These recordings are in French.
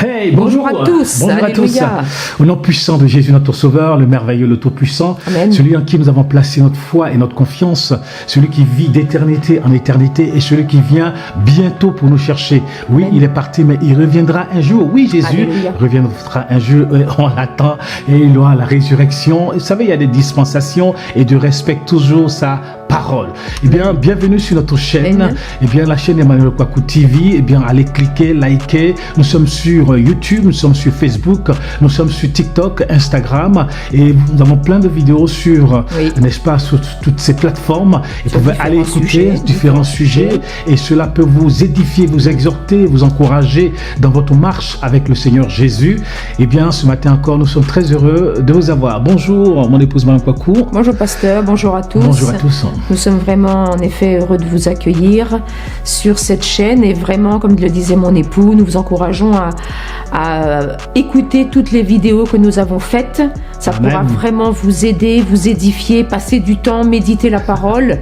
Hey, bonjour à tous. Bonjour Alléluia. à tous. Au nom puissant de Jésus, notre Sauveur, le merveilleux, le Tout-Puissant, Amen. celui en qui nous avons placé notre foi et notre confiance, celui qui vit d'éternité en éternité et celui qui vient bientôt pour nous chercher. Oui, Amen. il est parti, mais il reviendra un jour. Oui, Jésus Alléluia. reviendra un jour. On l'attend et il aura la résurrection. Vous savez, il y a des dispensations et Dieu respecte toujours sa parole. Eh bien, bienvenue sur notre chaîne. Amen. Eh bien, la chaîne Emmanuel Kwaku TV. Eh bien, allez cliquer, liker. Nous sommes sur YouTube, nous sommes sur Facebook, nous sommes sur TikTok, Instagram et nous avons plein de vidéos sur, n'est-ce pas, sur toutes ces plateformes. Et vous pouvez aller écouter différents sujets et cela peut vous édifier, vous exhorter, vous encourager dans votre marche avec le Seigneur Jésus. Eh bien, ce matin encore, nous sommes très heureux de vous avoir. Bonjour, mon épouse Mme Kwaku. Bonjour pasteur, bonjour à tous. Bonjour à tous. Nous sommes vraiment en effet heureux de vous accueillir sur cette chaîne et vraiment, comme le disait mon époux, nous vous encourageons à écouter toutes les vidéos que nous avons faites. Ça Amen. pourra vraiment vous aider, vous édifier, passer du temps, méditer la parole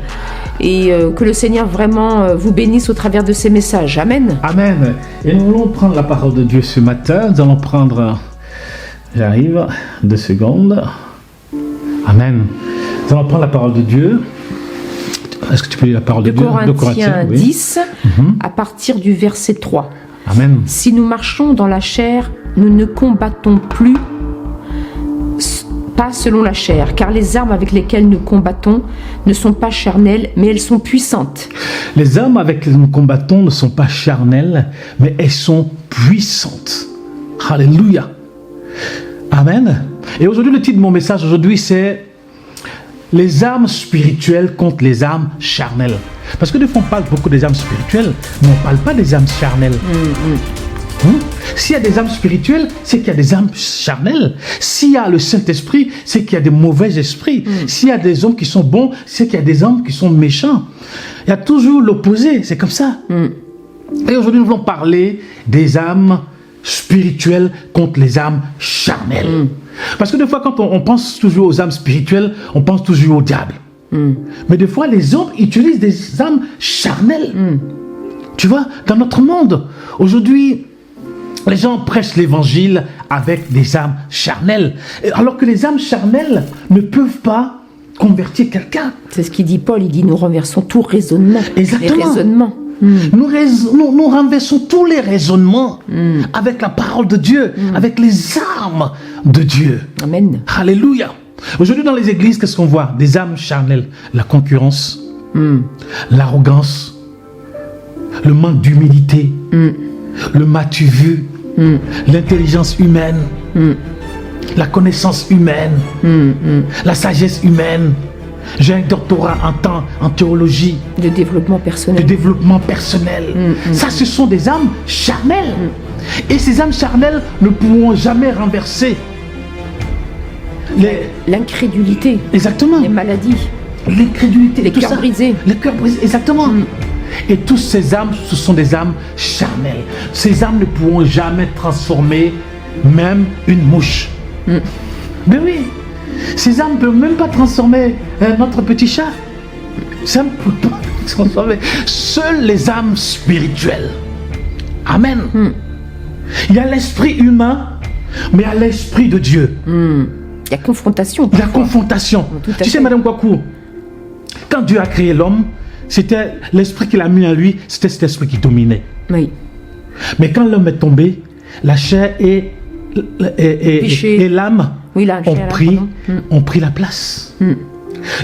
et que le Seigneur vraiment vous bénisse au travers de ces messages. Amen. Amen. Et nous allons prendre la parole de Dieu ce matin. Nous allons prendre... J'arrive, 2 secondes. Amen. Nous allons prendre la parole de Dieu. Est-ce que tu peux lire la parole de Dieu? Corinthiens oui. 10, à partir du verset 3. Amen. Si nous marchons dans la chair, nous ne combattons plus pas selon la chair, car les armes avec lesquelles nous combattons ne sont pas charnelles, mais elles sont puissantes. Les armes avec lesquelles nous combattons ne sont pas charnelles, mais elles sont puissantes. Alléluia. Amen. Et aujourd'hui, le titre de mon message aujourd'hui, c'est les armes spirituelles contre les armes charnelles. Parce que des fois, on parle beaucoup des armes spirituelles, mais on ne parle pas des armes charnelles. S'il y a des armes spirituelles, c'est qu'il y a des armes charnelles. S'il y a le Saint-Esprit, c'est qu'il y a des mauvais esprits. S'il y a des hommes qui sont bons, c'est qu'il y a des hommes qui sont méchants. Il y a toujours l'opposé, c'est comme ça. Et aujourd'hui, nous voulons parler des armes spirituelles contre les armes charnelles. Parce que des fois, quand on pense toujours aux armes spirituelles, on pense toujours au diable. Mais des fois, les hommes utilisent des armes charnelles. Tu vois, dans notre monde, aujourd'hui, les gens prêchent l'évangile avec des armes charnelles. Alors que les armes charnelles ne peuvent pas convertir quelqu'un. C'est ce qu'il dit Paul, il dit nous renversons tout raisonnement. Exactement. Les raisonnements. Nous renversons tous les raisonnements avec la parole de Dieu, avec les armes de Dieu. Amen. Alléluia. Aujourd'hui, dans les églises, qu'est-ce qu'on voit? Des armes charnelles. La concurrence, l'arrogance, le manque d'humilité, le m'as-tu vu, l'intelligence humaine, la connaissance humaine, la sagesse humaine. J'ai un doctorat en théologie. De développement personnel. De développement personnel. Ça, ce sont des âmes charnelles. Et ces âmes charnelles ne pourront jamais renverser l'incrédulité. Exactement. Les maladies. L'incrédulité. Les cœurs brisés. Les cœurs brisés, exactement. Et toutes ces âmes, ce sont des âmes charnelles. Ces âmes ne pourront jamais transformer même une mouche. Mais oui, ces âmes ne peuvent même pas transformer notre petit chat. Ça ne peut pas transformer. Seules les âmes spirituelles. Amen. Il y a l'esprit humain, mais il y a l'esprit de Dieu. Il y a confrontation. Il y a confrontation. Tu sais, Madame Kwaku, quand Dieu a créé l'homme, c'était l'esprit qu'il a mis en lui, c'était cet esprit qui dominait. Oui. Mais quand l'homme est tombé, la chair et l'âme ont pris la place.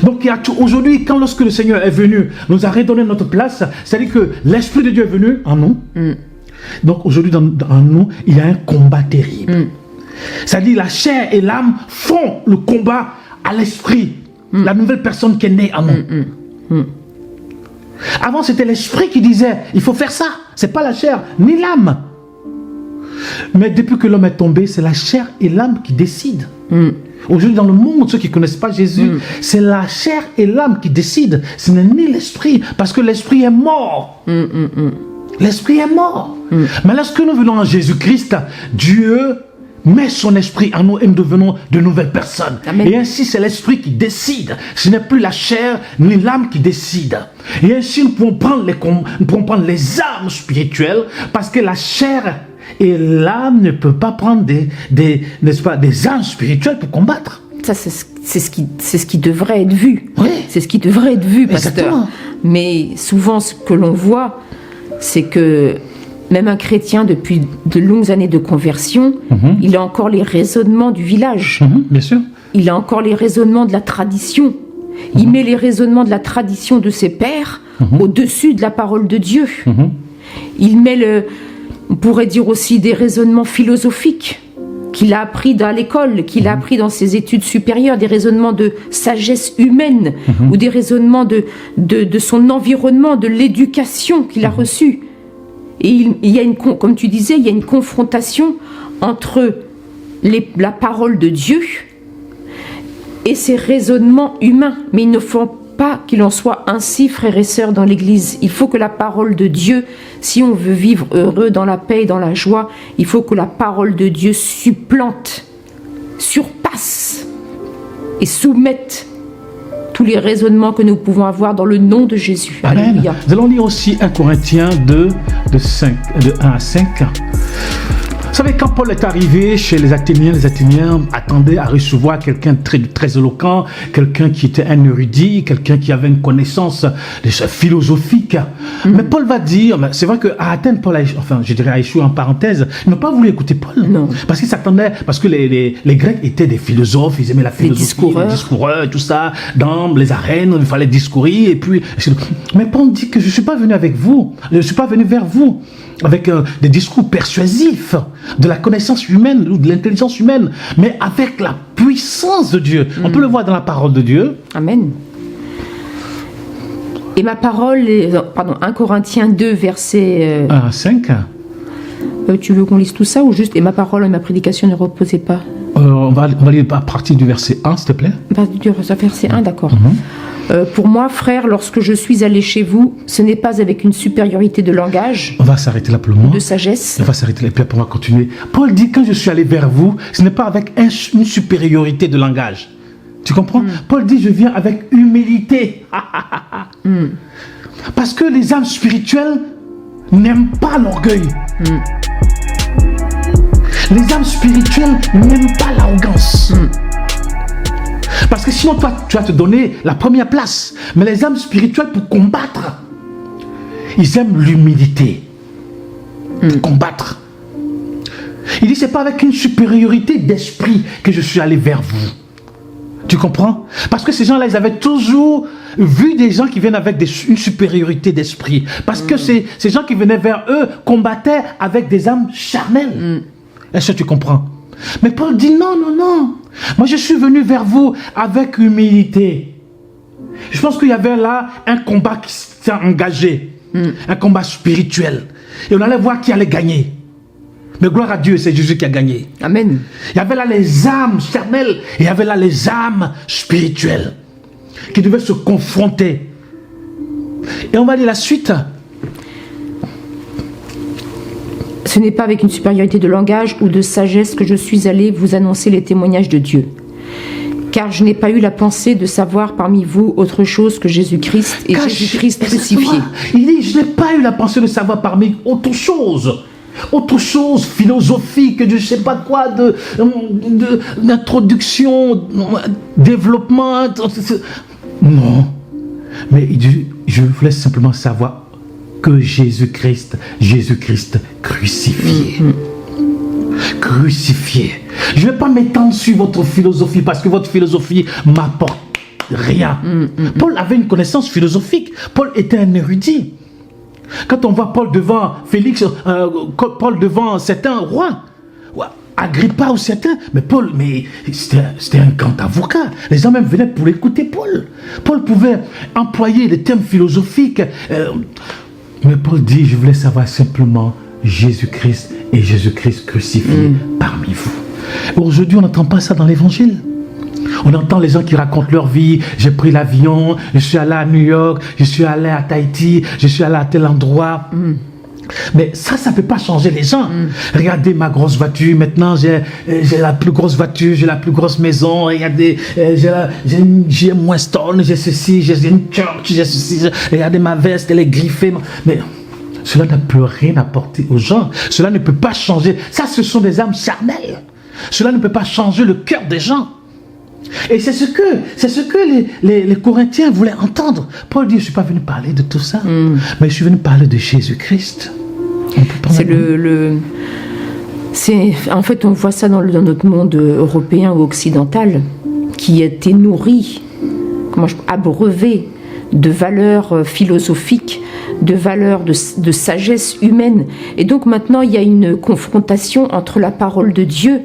Donc aujourd'hui, lorsque le Seigneur est venu, nous a redonné notre place, c'est-à-dire que l'Esprit de Dieu est venu en nous. Donc aujourd'hui, en nous, il y a un combat terrible. C'est-à-dire la chair et l'âme font le combat à l'esprit, la nouvelle personne qui est née en nous. Avant, c'était l'esprit qui disait, il faut faire ça. C'est pas la chair ni l'âme. Mais depuis que l'homme est tombé, c'est la chair et l'âme qui décident. Aujourd'hui, dans le monde, ceux qui ne connaissent pas Jésus, c'est la chair et l'âme qui décident. Ce n'est ni l'esprit, parce que l'esprit est mort. L'esprit est mort. Mais lorsque nous venons en Jésus-Christ, Dieu met son esprit en nous et nous devenons de nouvelles personnes. Amen. Et ainsi, c'est l'esprit qui décide. Ce n'est plus la chair ni l'âme qui décide. Et ainsi, nous pouvons prendre les armes spirituelles parce que la chair Et l'âme ne peut pas prendre n'est-ce pas, des armes spirituelles pour combattre. Ça, c'est ce qui devrait être vu. Oui. C'est ce qui devrait être vu, pasteur. Exactement. Mais souvent, ce que l'on voit, c'est que même un chrétien, depuis de longues années de conversion, il a encore les raisonnements du village. Bien sûr. Il a encore les raisonnements de la tradition. Il met les raisonnements de la tradition de ses pères au-dessus de la parole de Dieu. Il met on pourrait dire aussi des raisonnements philosophiques qu'il a appris dans l'école, qu'il a appris dans ses études supérieures, des raisonnements de sagesse humaine ou des raisonnements de son environnement, de l'éducation qu'il a reçue. Et il y a comme tu disais, il y a une confrontation entre la parole de Dieu et ses raisonnements humains. Mais il ne faut pas qu'il en soit ainsi, frères et sœurs, dans l'Église. Il faut que la parole de Dieu, si on veut vivre heureux dans la paix et dans la joie, il faut que la parole de Dieu supplante, surpasse et soumette tous les raisonnements que nous pouvons avoir dans le nom de Jésus. Amen. Alléluia. Nous allons lire aussi 1 Corinthiens 2, de 1 à 5. Vous savez, quand Paul est arrivé chez les Athéniens attendaient à recevoir quelqu'un de très éloquent, quelqu'un qui était un érudit, quelqu'un qui avait une connaissance philosophique. Mais Paul va dire, c'est vrai qu'à Athènes, Paul a échoué en parenthèse, ils n'ont pas voulu écouter Paul. Non. Parce qu'ils s'attendaient, parce que les Grecs étaient des philosophes, ils aimaient la philosophie, les discoureurs, tout ça, dans les arènes, il fallait discourir, et puis... Mais Paul dit que je ne suis pas venu avec vous, je ne suis pas venu vers vous avec des discours persuasifs de la connaissance humaine ou de l'intelligence humaine, mais avec la puissance de Dieu. On peut le voir dans la parole de Dieu. Amen. Et ma parole, 1 Corinthiens 2, verset 1 à 5. Tu veux qu'on lise tout ça ou juste et ma parole et ma prédication ne reposaient pas? On va lire à partir du verset 1, s'il te plaît. À partir du verset 1, d'accord. Pour moi, frère, lorsque je suis allé chez vous, ce n'est pas avec une supériorité de langage, on va s'arrêter là pour le moment. De sagesse. On va s'arrêter là, et puis après on va continuer. Paul dit, quand je suis allé vers vous, ce n'est pas avec une supériorité de langage. Tu comprends? Paul dit, je viens avec humilité. Parce que les âmes spirituelles n'aiment pas l'orgueil. Les âmes spirituelles n'aiment pas l'arrogance. Parce que sinon, toi, tu vas te donner la première place. Mais les âmes spirituelles, pour combattre, ils aiment l'humilité. Pour combattre. Il dit, c'est pas avec une supériorité d'esprit que je suis allé vers vous. Tu comprends? Parce que ces gens-là, ils avaient toujours vu des gens qui viennent avec une supériorité d'esprit. Parce que ces gens qui venaient vers eux combattaient avec des âmes charnelles. Est-ce que tu comprends? Mais Paul dit non, non, non. Moi, je suis venu vers vous avec humilité. Je pense qu'il y avait là un combat qui s'est engagé. Un combat spirituel. Et on allait voir qui allait gagner. Mais gloire à Dieu, c'est Jésus qui a gagné. Amen. Il y avait là les âmes charnelles et il y avait là les âmes spirituelles qui devaient se confronter. Et on va lire la suite. Ce n'est pas avec une supériorité de langage ou de sagesse que je suis allé vous annoncer les témoignages de Dieu. Car je n'ai pas eu la pensée de savoir parmi vous autre chose que Jésus-Christ et Jésus-Christ crucifié. Il dit, je n'ai pas eu la pensée de savoir parmi autre chose philosophique, je ne sais pas quoi, d'introduction, développement. Non. Mais il dit, je voulais simplement savoir que Jésus-Christ crucifié. Crucifié. Je ne vais pas m'étendre sur votre philosophie parce que votre philosophie m'apporte rien. Paul avait une connaissance philosophique. Paul était un érudit. Quand on voit Paul devant Félix, Paul devant certains rois, Agrippa ou certains, mais Paul, c'était un grand avocat. Les gens même venaient pour écouter Paul. Paul pouvait employer des termes philosophiques. Mais Paul dit, je voulais savoir simplement Jésus-Christ et Jésus-Christ crucifié parmi vous. Aujourd'hui, on n'entend pas ça dans l'évangile. On entend les gens qui racontent leur vie. J'ai pris l'avion, je suis allé à New York, je suis allé à Tahiti, je suis allé à tel endroit. Mais ça ne peut pas changer les gens. Regardez ma grosse voiture, maintenant j'ai la plus grosse voiture, j'ai la plus grosse maison, regardez, j'ai un Winston, j'ai ceci, j'ai une church, j'ai ceci, regardez ma veste, elle est griffée. Mais cela ne peut rien apporter aux gens. Cela ne peut pas changer. Ça, ce sont des âmes charnelles. Cela ne peut pas changer le cœur des gens. Et c'est ce que les Corinthiens voulaient entendre. Paul dit, je ne suis pas venu parler de tout ça, mais je suis venu parler de Jésus-Christ. En fait, on voit ça dans notre monde européen ou occidental, qui a été nourri, abreuvé de valeurs philosophiques, de valeurs de sagesse humaine. Et donc maintenant, il y a une confrontation entre la parole de Dieu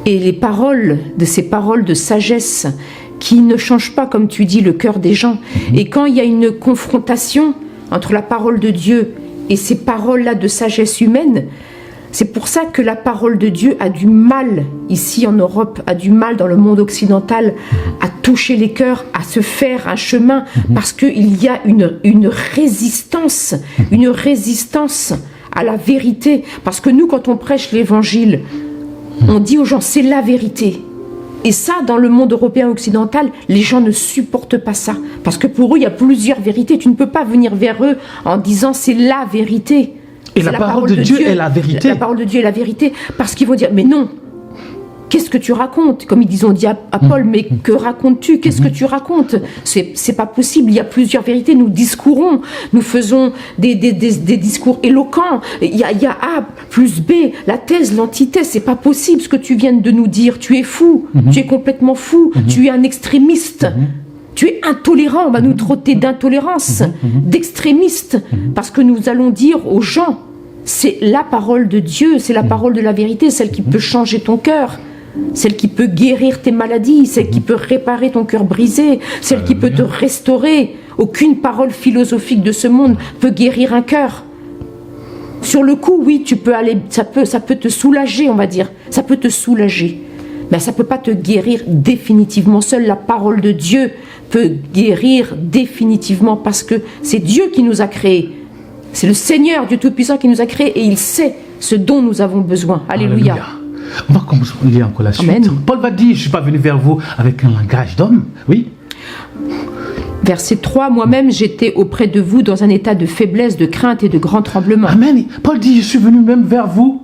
et les paroles, de ces paroles de sagesse qui ne changent pas, comme tu dis, le cœur des gens. Et quand il y a une confrontation entre la parole de Dieu et ces paroles-là de sagesse humaine, c'est pour ça que la parole de Dieu a du mal, ici en Europe, a du mal dans le monde occidental, à toucher les cœurs, à se faire un chemin, parce qu'il y a une résistance à la vérité. Parce que nous, quand on prêche l'évangile, on dit aux gens, c'est la vérité. Et ça, dans le monde européen occidental, les gens ne supportent pas ça. Parce que pour eux, il y a plusieurs vérités. Tu ne peux pas venir vers eux en disant, c'est la vérité. Et la parole de Dieu est la vérité. La parole de Dieu est la vérité, parce qu'ils vont dire, mais non, qu'est-ce que tu racontes? Comme ils ont dit à Paul, mais que racontes-tu? Qu'est-ce que tu racontes? C'est pas possible, il y a plusieurs vérités, nous discourons, nous faisons des discours éloquents, il y a A plus B, la thèse, l'antithèse, c'est pas possible ce que tu viens de nous dire, tu es fou, tu es complètement fou, tu es un extrémiste. Tu es intolérant, on va nous traiter d'intolérance, d'extrémiste, parce que nous allons dire aux gens, c'est la parole de Dieu, c'est la parole de la vérité, celle qui peut changer ton cœur, celle qui peut guérir tes maladies, celle qui peut réparer ton cœur brisé, celle qui peut te restaurer. Aucune parole philosophique de ce monde peut guérir un cœur. Sur le coup, oui, tu peux aller, ça peut te soulager, on va dire, ça peut te soulager. Mais ça ne peut pas te guérir définitivement. Seule la parole de Dieu peut guérir définitivement, parce que c'est Dieu qui nous a créés. C'est le Seigneur, Dieu Tout-Puissant, qui nous a créés, et il sait ce dont nous avons besoin. Alléluia. On va lire encore la suite. Amen. Paul va dire, je ne suis pas venu vers vous avec un langage d'homme. Oui. Verset 3, moi-même j'étais auprès de vous dans un état de faiblesse, de crainte et de grand tremblement. Amen. Paul dit, je suis venu même vers vous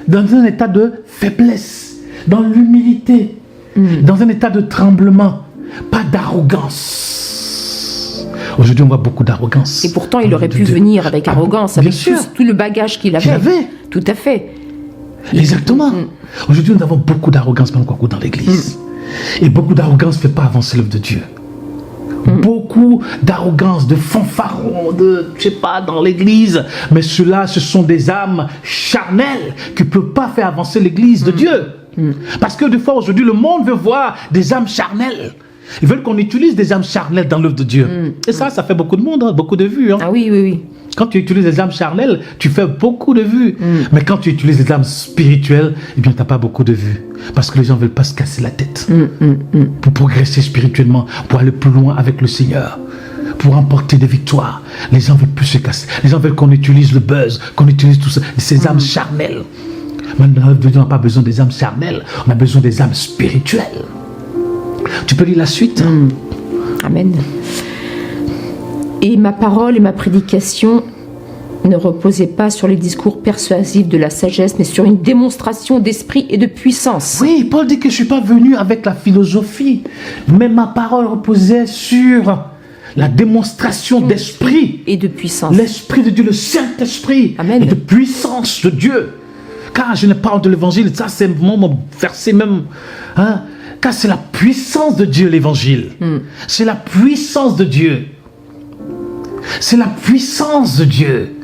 dans un état de faiblesse, dans l'humilité, dans un état de tremblement, pas d'arrogance. Aujourd'hui, on voit beaucoup d'arrogance. Et pourtant, il aurait pu venir avec arrogance, avec tout le bagage qu'il avait. Tout à fait. Exactement. Aujourd'hui, nous avons beaucoup d'arrogance dans l'Église. Et beaucoup d'arrogance ne fait pas avancer l'œuvre de Dieu. Beaucoup d'arrogance, de fanfarons, je sais pas, dans l'église. Mais ceux-là, ce sont des âmes charnelles qui ne peuvent pas faire avancer l'église de Dieu. Parce que des fois, aujourd'hui, le monde veut voir des âmes charnelles. Ils veulent qu'on utilise des âmes charnelles dans l'œuvre de Dieu. Et ça fait beaucoup de monde, beaucoup de vues. Ah oui, oui, oui. Quand tu utilises des âmes charnelles, tu fais beaucoup de vues. Mais quand tu utilises des âmes spirituelles, eh bien, tu n'as pas beaucoup de vues. Parce que les gens ne veulent pas se casser la tête. Pour progresser spirituellement, pour aller plus loin avec le Seigneur, pour remporter des victoires. Les gens ne veulent plus se casser. Les gens veulent qu'on utilise le buzz, qu'on utilise tout ça, ces âmes charnelles. Maintenant, on n'a pas besoin des âmes charnelles, on a besoin des âmes spirituelles. Tu peux lire la suite? Amen. Et ma parole et ma prédication ne reposaient pas sur les discours persuasifs de la sagesse, mais sur une démonstration d'esprit et de puissance. Oui, Paul dit que je ne suis pas venu avec la philosophie, mais ma parole reposait sur la démonstration d'esprit et de puissance. L'esprit de Dieu, le Saint-Esprit. Amen. Et de puissance de Dieu. Car je ne parle de l'évangile, ça c'est mon verset même. Car c'est la puissance de Dieu, l'évangile. C'est la puissance de Dieu. C'est la puissance de Dieu.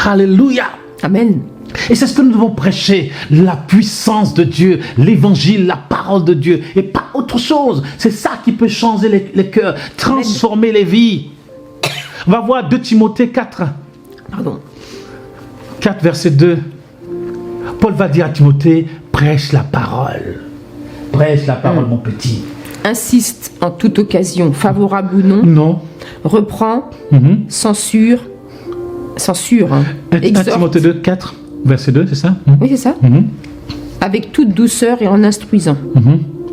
Alléluia. Amen. Et c'est ce que nous devons prêcher, la puissance de Dieu, l'évangile, la parole de Dieu, et pas autre chose. C'est ça qui peut changer les cœurs, transformer les vies. On va voir 2 Timothée 4. 4 verset 2. Paul va dire à Timothée, prêche la parole. Prêche la parole, mon petit. Insiste en toute occasion, favorable ou non. Non. Reprend, censure. 1 Timothée 2, 4, verset 2, c'est ça? Oui, c'est ça. Avec toute douceur et en instruisant.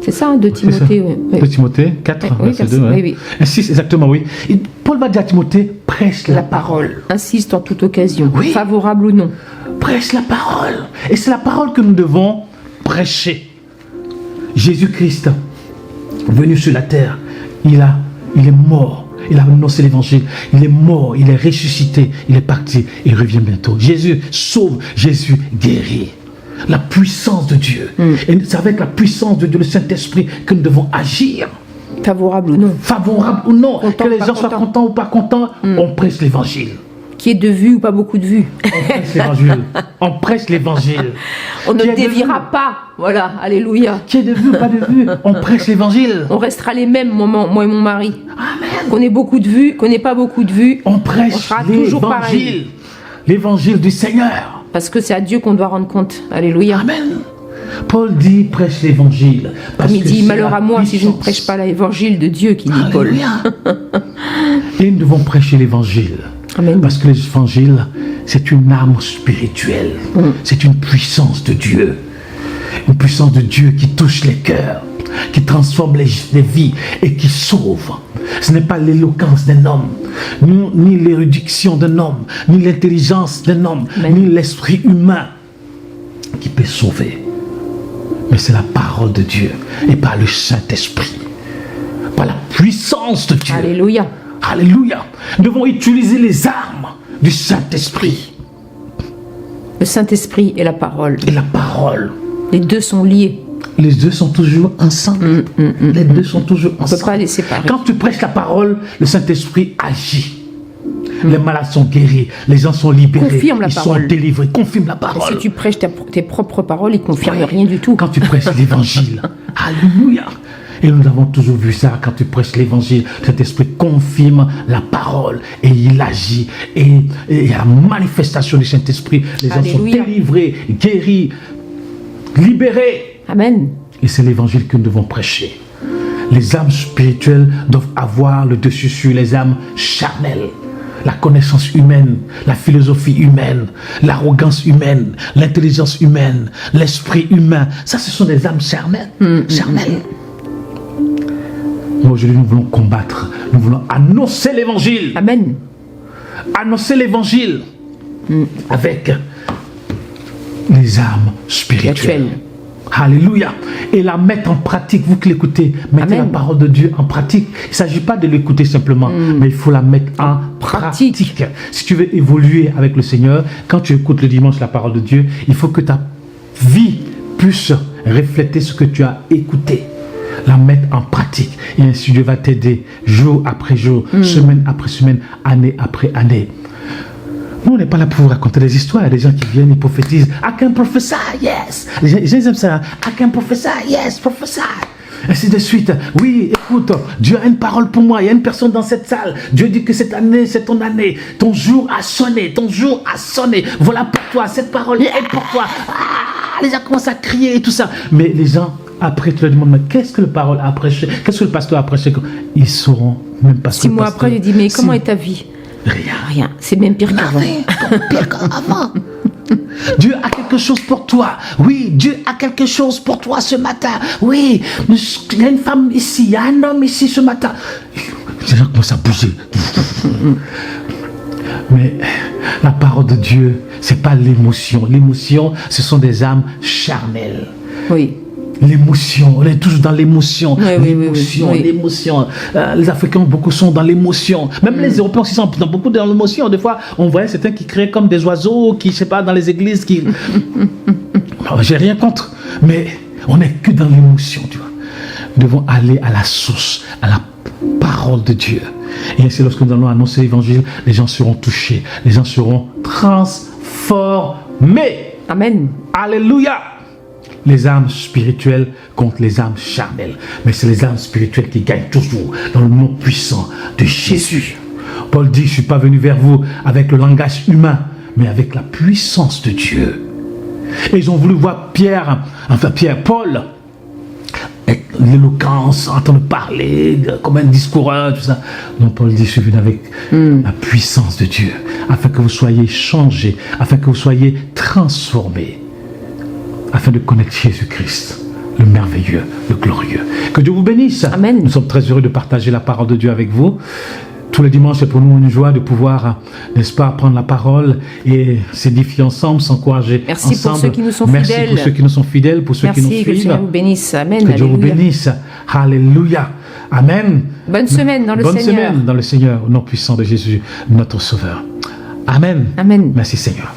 C'est ça, 2 Timothée. Oui. 2 Timothée 4, Oui, verset 2. oui, oui. 6, exactement, oui. Et Paul va dire à Timothée, prêche la parole. Insiste en toute occasion, Oui. favorable ou non. Prêche la parole. Et c'est la parole que nous devons prêcher. Jésus-Christ, venu sur la terre, il est mort. Il a annoncé l'évangile. Il est mort, il est ressuscité, il est parti, il revient bientôt. Jésus sauve, Jésus guérit. La puissance de Dieu. Et c'est avec la puissance de Dieu, le Saint-Esprit, que nous devons agir. Favorable ou non. Favorable ou non, Content, que les pas gens soient content. contents ou pas contents, on prêche l'évangile. Qui est de vue ou pas beaucoup de vues. On prêche l'évangile. On prêche l'évangile. On ne Qui est de déviera vue. pas. Voilà, alléluia. Qui est de vue ou pas de vue, on prêche l'évangile. On restera les mêmes, moi et mon mari. Amen. Qu'on ait beaucoup de vues, qu'on n'ait pas beaucoup de vues. On prêche On sera toujours pareil. l'évangile. L'évangile du Seigneur. Parce que c'est à Dieu qu'on doit rendre compte. Alléluia. Amen. Paul dit, prêche l'évangile. parce Comme il que dit, c'est malheur la à moi si je ne puissance. prêche pas l'évangile de Dieu, qui dit Paul. Alléluia. Et nous devons prêcher l'évangile. Amen. Parce que l'évangile, c'est une arme spirituelle. C'est une puissance de Dieu. Une puissance de Dieu qui touche les cœurs, qui transforme les vies et qui sauve. Ce n'est pas l'éloquence d'un homme, ni l'érudition d'un homme, ni l'intelligence d'un homme, Amen. ni l'esprit humain qui peut sauver. Mais c'est la parole de Dieu et par le Saint-Esprit, par la puissance de Dieu. Alléluia. Alléluia. Nous devons utiliser les armes du Saint-Esprit Le Saint-Esprit et la parole. et la parole. Les deux sont liés. Les deux sont toujours ensemble. Les deux sont toujours On ne peut ensemble. pas les séparer. Quand tu prêches la parole, le Saint-Esprit agit. Les malades sont guéris, les gens sont libérés, Confirme la ils parole. sont délivrés. Confirme la Et parole. si tu prêches tes propres paroles, ils ne confirment Oui. rien du tout. Quand tu prêches l'évangile, alléluia. Et nous avons toujours vu ça, quand tu prêches l'évangile, cet esprit confirme la parole et il agit. Et il y a la manifestation du Saint-Esprit. Les gens sont Alléluia. délivrés, guéris, libérés. Amen. Et c'est l'évangile que nous devons prêcher. Les âmes spirituelles doivent avoir le dessus sur les âmes charnelles. La connaissance humaine, la philosophie humaine, l'arrogance humaine, l'intelligence humaine, l'esprit humain. Ça, ce sont des âmes charnelles. Charnelles. Mais aujourd'hui, nous voulons combattre. Nous voulons annoncer l'évangile. Amen. Annoncer l'évangile avec les âmes spirituelles. Spirituelles. Alléluia. Et la mettre en pratique. Vous qui l'écoutez, mettez Amen. la parole de Dieu en pratique. Il ne s'agit pas de l'écouter simplement, mais il faut la mettre en pratique. Si tu veux évoluer avec le Seigneur, quand tu écoutes le dimanche la parole de Dieu, il faut que ta vie puisse refléter ce que tu as écouté. La mettre en pratique. Et ainsi Dieu va t'aider jour après jour, semaine après semaine, année après année. Nous, on n'est pas là pour vous raconter des histoires. Il y a des gens qui viennent et prophétisent. I can prophesy, yes. Les gens aiment ça. I can prophesy, yes, prophesy. Ainsi de suite. Oui, écoute, Dieu a une parole pour moi. Il y a une personne dans cette salle. Dieu dit que cette année, c'est ton année. Ton jour a sonné. Ton jour a sonné. Voilà pour toi. Cette parole est pour toi. Ah, les gens commencent à crier et tout ça. Mais les gens, après, tu leur demandes, mais qu'est-ce que le parole a prêché? Qu'est-ce que le pasteur a prêché? Ils sauront même pas. 6 mois après, il dit, mais comment est ta vie? Rien. Rien. C'est même pire qu'avant. Pire qu'avant. Dieu a quelque chose pour toi. Oui, Dieu a quelque chose pour toi ce matin. Oui, il y a une femme ici, il y a un homme ici ce matin. Les gens commencent à bouger. Mais la parole de Dieu, c'est pas l'émotion. L'émotion, ce sont des âmes charnelles. Oui. L'émotion, on est toujours dans l'émotion. Oui, oui, l'émotion, oui, oui. l'émotion. Les Africains, beaucoup sont dans l'émotion. Même les Européens aussi sont dans beaucoup dans l'émotion. Des fois, on voyait certains qui créaient comme des oiseaux, qui, je sais pas, dans les églises, qui... Non, j'ai rien contre, mais on n'est que dans l'émotion, tu vois. Nous devons aller à la source, à la parole de Dieu. Et ainsi, lorsque nous allons annoncer l'évangile, les gens seront touchés, les gens seront transformés. Amen. Alléluia. Les âmes spirituelles contre les âmes charnelles. Mais c'est les âmes spirituelles qui gagnent toujours dans le nom puissant de Jésus. Paul dit, je ne suis pas venu vers vous avec le langage humain, mais avec la puissance de Dieu. Et ils ont voulu voir Paul, l'éloquence, entendre parler comme un discoureur, tout ça. Donc Paul dit, je suis venu avec la puissance de Dieu, afin que vous soyez changés, afin que vous soyez transformés, afin de connaître Jésus-Christ le merveilleux, le glorieux. Que Dieu vous bénisse. Amen. Nous sommes très heureux de partager la parole de Dieu avec vous. Tous les dimanches, c'est pour nous une joie de pouvoir, n'est-ce pas, prendre la parole et s'édifier ensemble, s'encourager Merci ensemble. Pour ceux qui nous sont Merci fidèles. pour ceux qui nous sont fidèles, pour ceux qui nous Merci, suivent. que le Seigneur vous bénisse. Amen. Que Dieu vous Alléluia. bénisse. Alléluia. Amen. Bonne semaine dans le Bonne Seigneur. semaine dans le Seigneur, au nom puissant de Jésus, notre Sauveur. Amen. Amen. Merci Seigneur.